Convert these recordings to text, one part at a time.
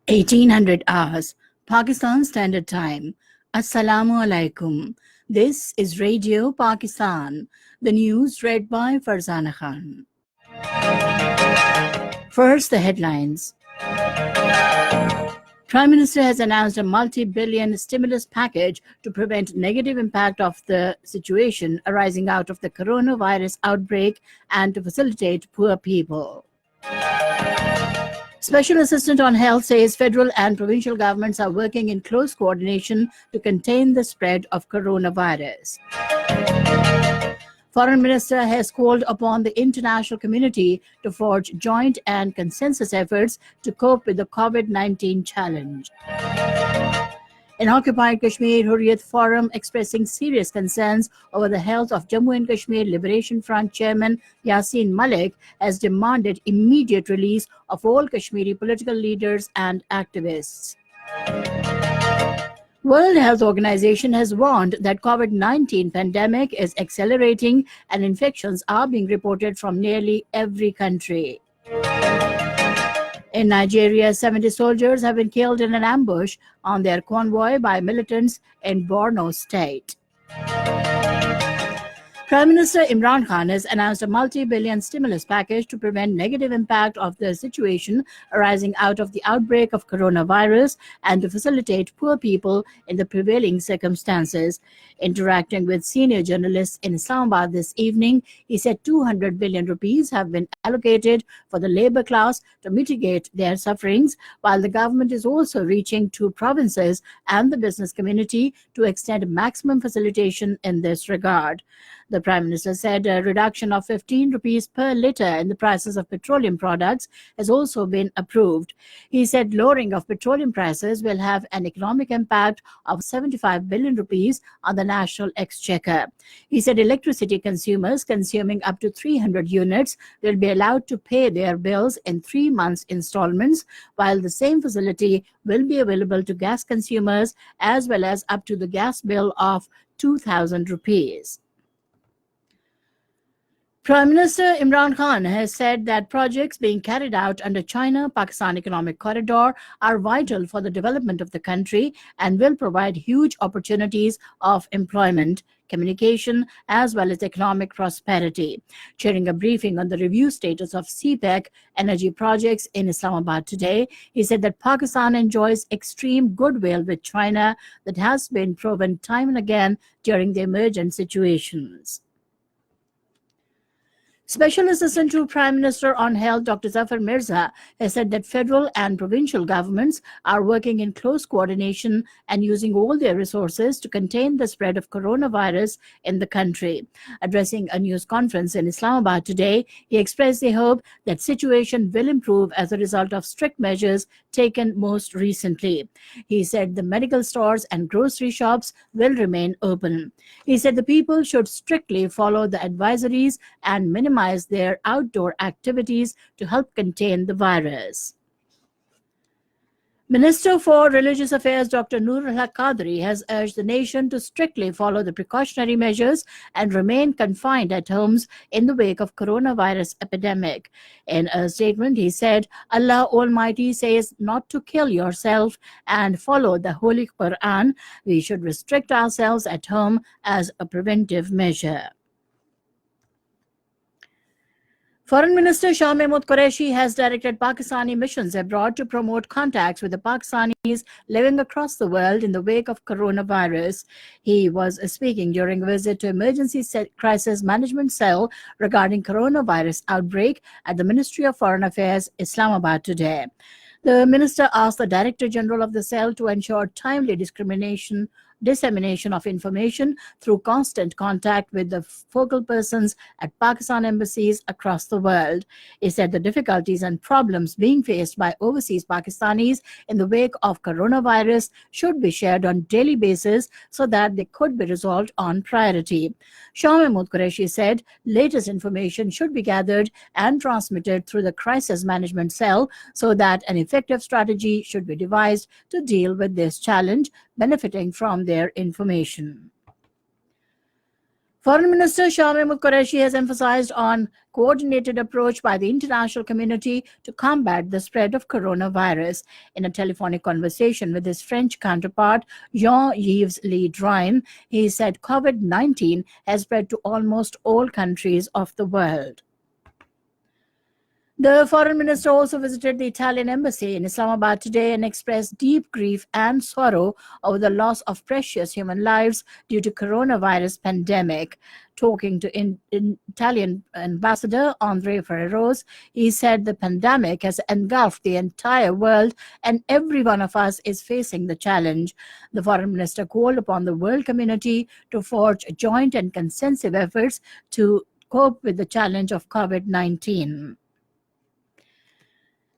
1800 hours, Pakistan Standard Time. Assalamu alaikum. This is Radio Pakistan. The news read by Farzana Khan. First, the headlines. Prime Minister has announced a multi-billion stimulus package to prevent negative impact of the situation arising out of the coronavirus outbreak and to facilitate poor people. Special Assistant on Health says federal and provincial governments are working in close coordination to contain the spread of coronavirus. Foreign Minister has called upon the international community to forge joint and consensus efforts to cope with the COVID-19 challenge. In occupied Kashmir, Hurriyat Forum expressing serious concerns over the health of Jammu and Kashmir Liberation Front Chairman Yasin Malik has demanded immediate release of all Kashmiri political leaders and activists. World Health Organization has warned that COVID-19 pandemic is accelerating and infections are being reported from nearly every country. In Nigeria, 70 soldiers have been killed in an ambush on their convoy by militants in Borno State. Prime Minister Imran Khan has announced a multi-billion stimulus package to prevent negative impact of the situation arising out of the outbreak of coronavirus and to facilitate poor people in the prevailing circumstances. Interacting with senior journalists in Islamabad this evening, he said 200 billion rupees have been allocated for the labor class to mitigate their sufferings, while the government is also reaching to provinces and the business community to extend maximum facilitation in this regard. The Prime Minister said a reduction of 15 rupees per litre in the prices of petroleum products has also been approved. He said lowering of petroleum prices will have an economic impact of 75 billion rupees on the national exchequer. He said electricity consumers consuming up to 300 units will be allowed to pay their bills in 3 months installments, while the same facility will be available to gas consumers as well as up to the gas bill of 2,000 rupees. Prime Minister Imran Khan has said that projects being carried out under China-Pakistan Economic Corridor are vital for the development of the country and will provide huge opportunities of employment, communication, as well as economic prosperity. Chairing a briefing on the review status of CPEC energy projects in Islamabad today, he said that Pakistan enjoys extreme goodwill with China that has been proven time and again during the emergent situations. Special Assistant to Prime Minister on Health Dr. Zafar Mirza has said that federal and provincial governments are working in close coordination and using all their resources to contain the spread of coronavirus in the country. Addressing a news conference in Islamabad today, he expressed the hope that situation will improve as a result of strict measures taken most recently. He said the medical stores and grocery shops will remain open. He said the people should strictly follow the advisories and minimize their outdoor activities to help contain the virus. Minister for Religious Affairs Dr. Noor al-Haq Qadri has urged the nation to strictly follow the precautionary measures and remain confined at homes in the wake of coronavirus epidemic. In a statement, he said, Allah Almighty says not to kill yourself and follow the Holy Quran. We should restrict ourselves at home as a preventive measure. Foreign Minister Shah Mahmood Qureshi has directed Pakistani missions abroad to promote contacts with the Pakistanis living across the world in the wake of coronavirus. He was speaking during a visit to Emergency Crisis Management Cell regarding coronavirus outbreak at the Ministry of Foreign Affairs, Islamabad today. The minister asked the Director General of the cell to ensure timely dissemination of information through constant contact with the focal persons at Pakistan embassies across the world. He said the difficulties and problems being faced by overseas Pakistanis in the wake of coronavirus should be shared on daily basis so that they could be resolved on priority. Shah Mahmood Qureshi said latest information should be gathered and transmitted through the crisis management cell so that an effective strategy should be devised to deal with this challenge, benefiting from their information. Foreign Minister Shah Mahmood Qureshi has emphasized on coordinated approach by the international community to combat the spread of coronavirus. In a telephonic conversation with his French counterpart, Jean-Yves Le Drian, he said COVID-19 has spread to almost all countries of the world. The foreign minister also visited the Italian embassy in Islamabad today and expressed deep grief and sorrow over the loss of precious human lives due to coronavirus pandemic. Talking to Italian ambassador Andre Ferreros, he said the pandemic has engulfed the entire world and every one of us is facing the challenge. The foreign minister called upon the world community to forge joint and consensus efforts to cope with the challenge of COVID-19.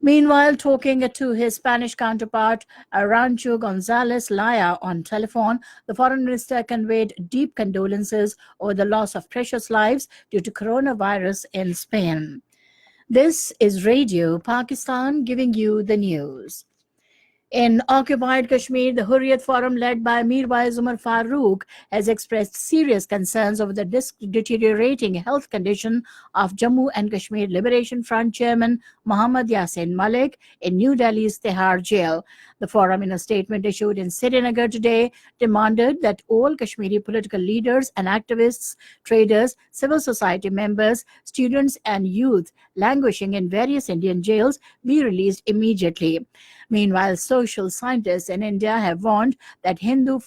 Meanwhile, talking to his Spanish counterpart, Arancho González Laya, on telephone, the foreign minister conveyed deep condolences over the loss of precious lives due to coronavirus in Spain. This is Radio Pakistan giving you the news. In occupied Kashmir, the Hurriyat Forum led by Mirwais Umar Farooq has expressed serious concerns over the deteriorating health condition of Jammu and Kashmir Liberation Front chairman Muhammad Yasin Malik in New Delhi's Tihar jail. The forum, in a statement issued in Srinagar today, demanded that all Kashmiri political leaders and activists, traders, civil society members, students and youth languishing in various Indian jails be released immediately. Meanwhile, social scientists in India have warned that Hindu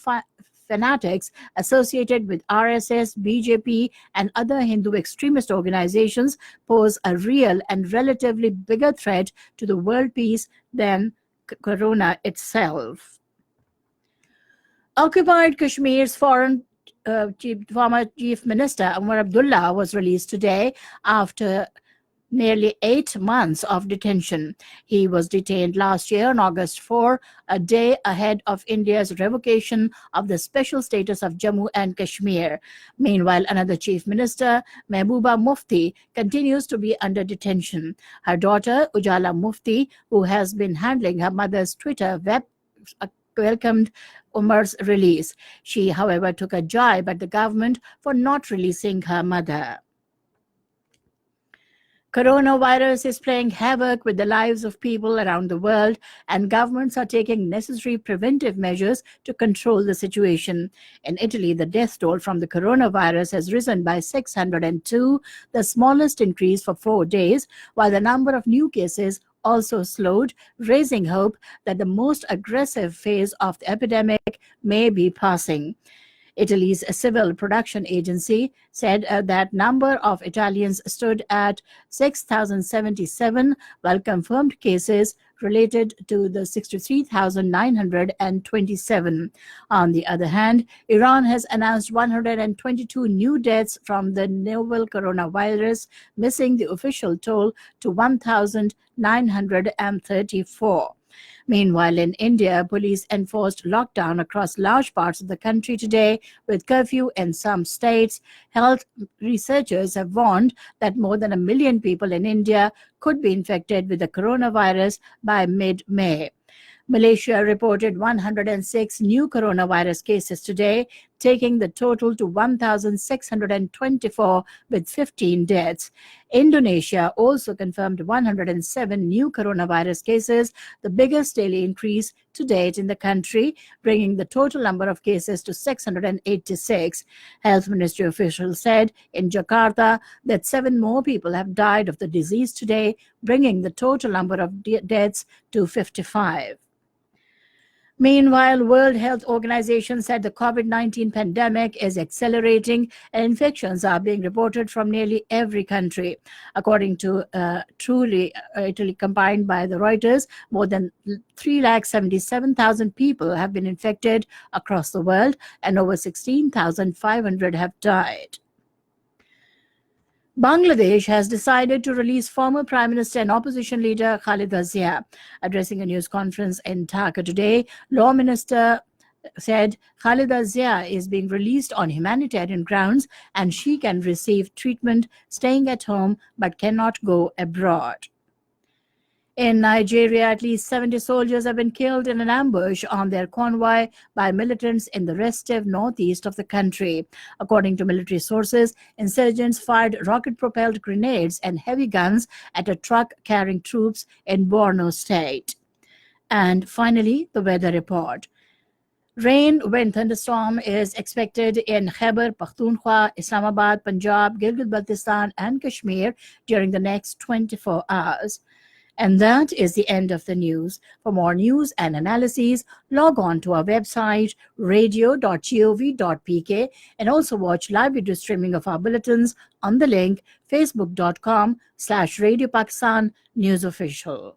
fanatics associated with RSS, BJP, and other Hindu extremist organizations pose a real and relatively bigger threat to the world peace than corona itself. Occupied Kashmir's former Chief Minister Umar Abdullah was released today after nearly 8 months of detention. He was detained last year on August 4, a day ahead of India's revocation of the special status of Jammu and Kashmir. Meanwhile, another chief minister, Mehbooba Mufti, continues to be under detention. Her daughter, Ujala Mufti, who has been handling her mother's Twitter web, welcomed Umar's release. She, however, took a jibe at the government for not releasing her mother. Coronavirus is playing havoc with the lives of people around the world, and governments are taking necessary preventive measures to control the situation. In Italy, the death toll from the coronavirus has risen by 602, the smallest increase for 4 days, while the number of new cases also slowed, raising hope that the most aggressive phase of the epidemic may be passing. Italy's civil production agency said that number of Italians stood at 6,077, while confirmed cases related to the 63,927. On the other hand, Iran has announced 122 new deaths from the novel coronavirus, missing the official toll to 1,934. Meanwhile, in India, police enforced lockdown across large parts of the country today with curfew in some states. Health researchers have warned that more than 1 million people in India could be infected with the coronavirus by mid-May. Malaysia reported 106 new coronavirus cases today, taking the total to 1,624 with 15 deaths. Indonesia also confirmed 107 new coronavirus cases, the biggest daily increase to date in the country, bringing the total number of cases to 686. Health Ministry officials said in Jakarta that 7 more people have died of the disease today, bringing the total number of deaths to 55. Meanwhile, World Health Organization said the COVID-19 pandemic is accelerating and infections are being reported from nearly every country. According to Italy combined by the Reuters, more than 377,000 people have been infected across the world and over 16,500 have died. Bangladesh has decided to release former Prime Minister and opposition leader Khalida Zia. Addressing a news conference in Dhaka today, Law Minister said Khalida Zia is being released on humanitarian grounds and she can receive treatment staying at home but cannot go abroad. In Nigeria, at least 70 soldiers have been killed in an ambush on their convoy by militants in the restive northeast of the country. According to military sources, insurgents fired rocket propelled grenades and heavy guns at a truck carrying troops in Borno State. And finally, the weather report. Rain, wind, thunderstorm is expected in Khyber Pakhtunkhwa, Islamabad, Punjab, Gilgit-Baltistan, and Kashmir during the next 24 hours. And that is the end of the news. For more news and analyses, log on to our website, radio.gov.pk, and also watch live video streaming of our bulletins on the link facebook.com/Radio Pakistan News Official.